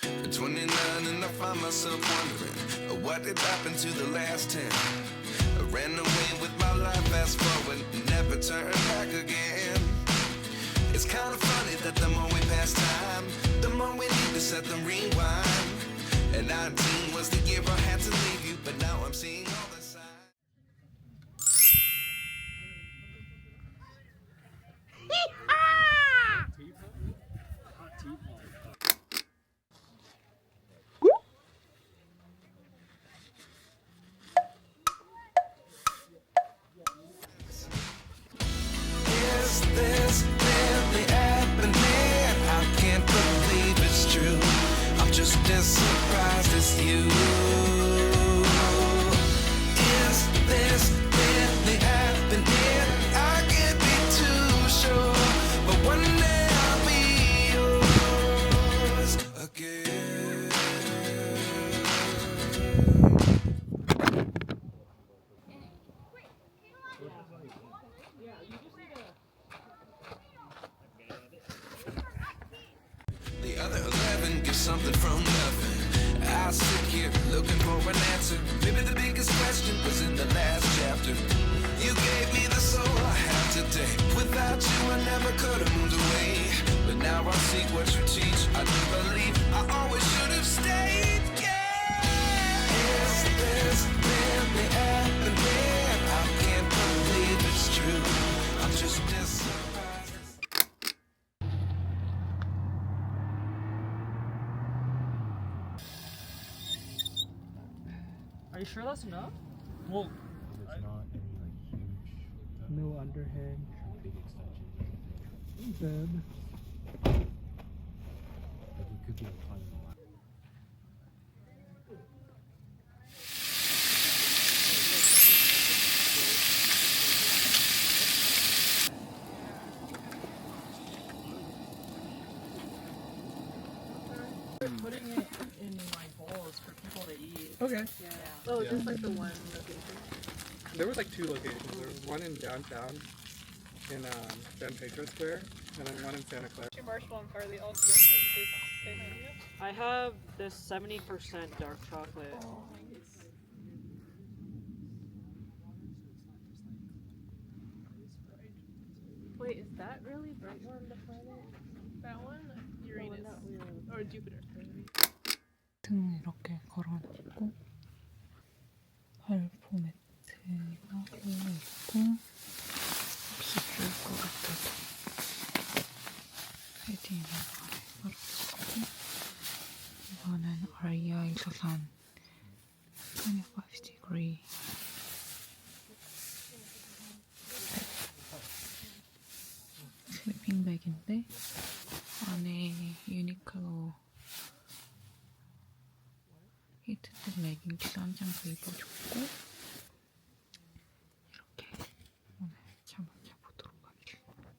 At 29 and I find myself wondering what did happen to the last 10. I ran away with my life, fast forward, never turn back again. It's kind of funny that the more we pass time, the more we need to set the rewind. And 19 was the year I had to leave you, but now I'm seeing all the signs. Is this really happening? I can't believe it's true. I'm just as surprised as you. Is this really happening? I can't be too sure, but one day I'll be yours again. The other 11 get something from nothing. I sit here looking for an answer. Maybe the biggest question was in the last chapter. You gave me the soul I have today. Without you I never could have moved away. But now I see what you teach. I do believe I always should have stayed. Yeah. Is this really happening? I can't believe it's true. I'm just as surprised as Are you sure that's enough? Well, There's not any like huge No underhand. big extensions or anything. Then Like it could be a tiny one. putting it in like bowls for people to eat. okay. Oh, just like the one location. There was like two locations. There was one in downtown in San Pedro Square, and then one in Santa Clara. Two Marshall and Carly all together. Same idea. I have this 70% dark chocolate. Wait, is that really bright one the planet? That one? Uranus. Or Jupiter. 등 이렇게 걸어놨고 발포 매트가 올라있고 혹시 좋을 것 같아서 패딩을 아래 걸어놨고 이거는 REI에서 산 25 degree 슬리핑 백인데 안에 유니클로 히트텍 레깅스 한 장 더 입어줬고 이렇게 오늘 잠을 자보도록 하겠습니다.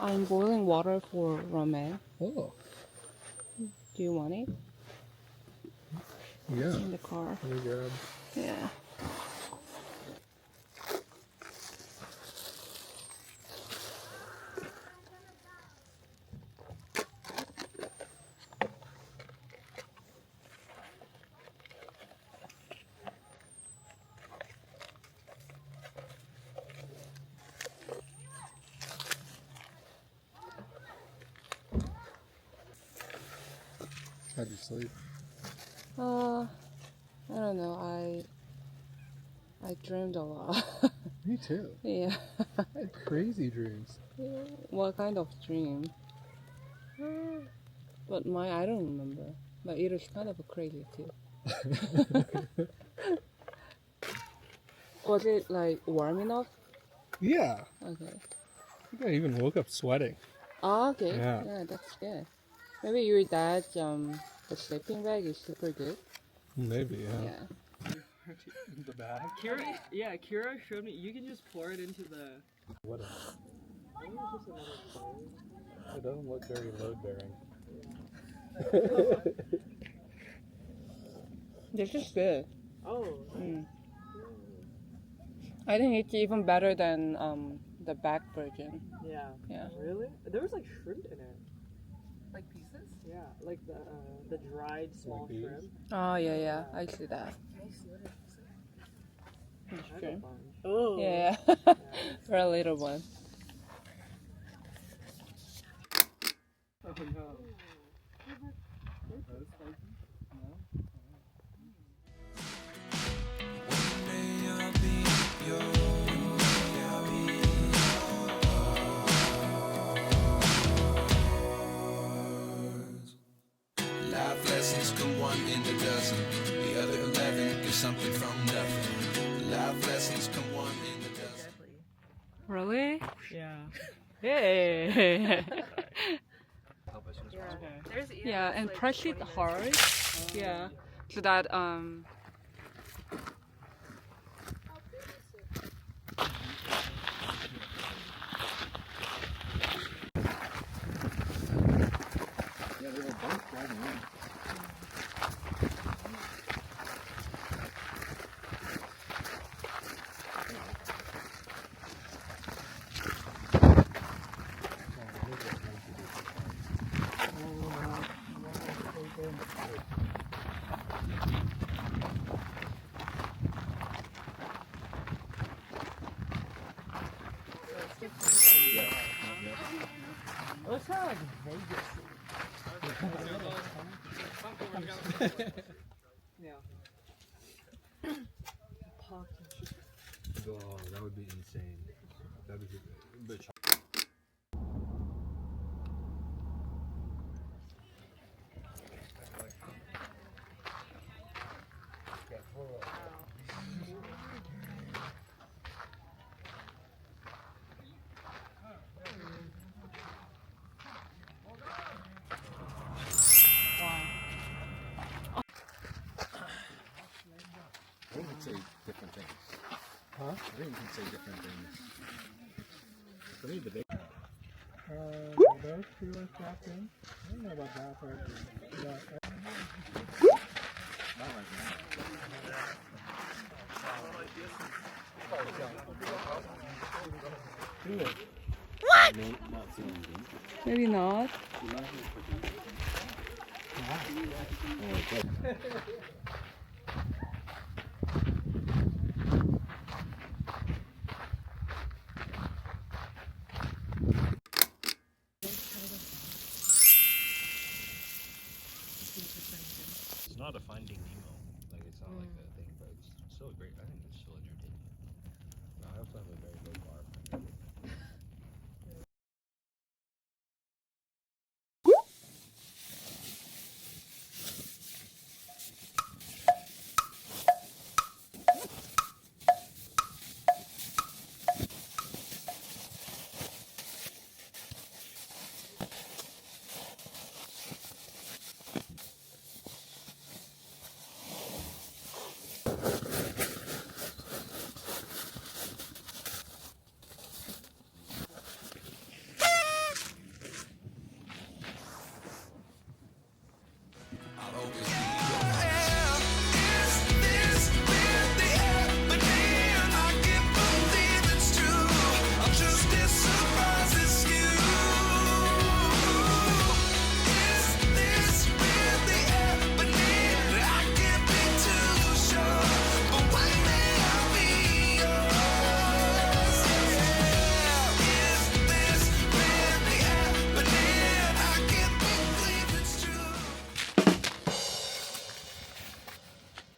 I'm boiling water for ramen. Oh, Do you want it? yeah. It's in the car. Let me grab. Yeah. How'd you sleep? I don't know. I dreamed a lot. Me too. Yeah. I had crazy dreams. What kind of dream? But I don't remember. But it was kind of crazy too. Was it like warm enough? Yeah. Okay. I think I even woke up sweating. Oh, okay. Yeah. Yeah, that's good. Maybe your dad's the sleeping bag is super good. Maybe, Yeah. The bag? Kira showed me you can just pour it into the. What It doesn't look very load bearing. This is good. Oh. Mm. I think it's even better than the back version. Yeah. Yeah. Really? There was like shrimp in it. Like pieces? Yeah, like the dried small these? shrimp. Oh yeah, I see that. I had a Shrimp. bunch. Oh. Yeah, for a little one. Oh no. May I be yours. Life lessons come one in a dozen. The other 11 get something from nothing. Life lessons come one in a dozen. Really? Yeah. Hey. help as soon as possible. There's Yeah, and press it hard. Yeah, so that Yeah, they were both driving in. It looks kind of like Vegas. Yeah. Oh, that would be insane. That would be but I think you could say different things. Huh? I think you can say different things. For me, the big. Those two are strapped in. I don't know about that part. But Not right now. do it. No, not saying anything. maybe not. You might have to put it- Oh, okay.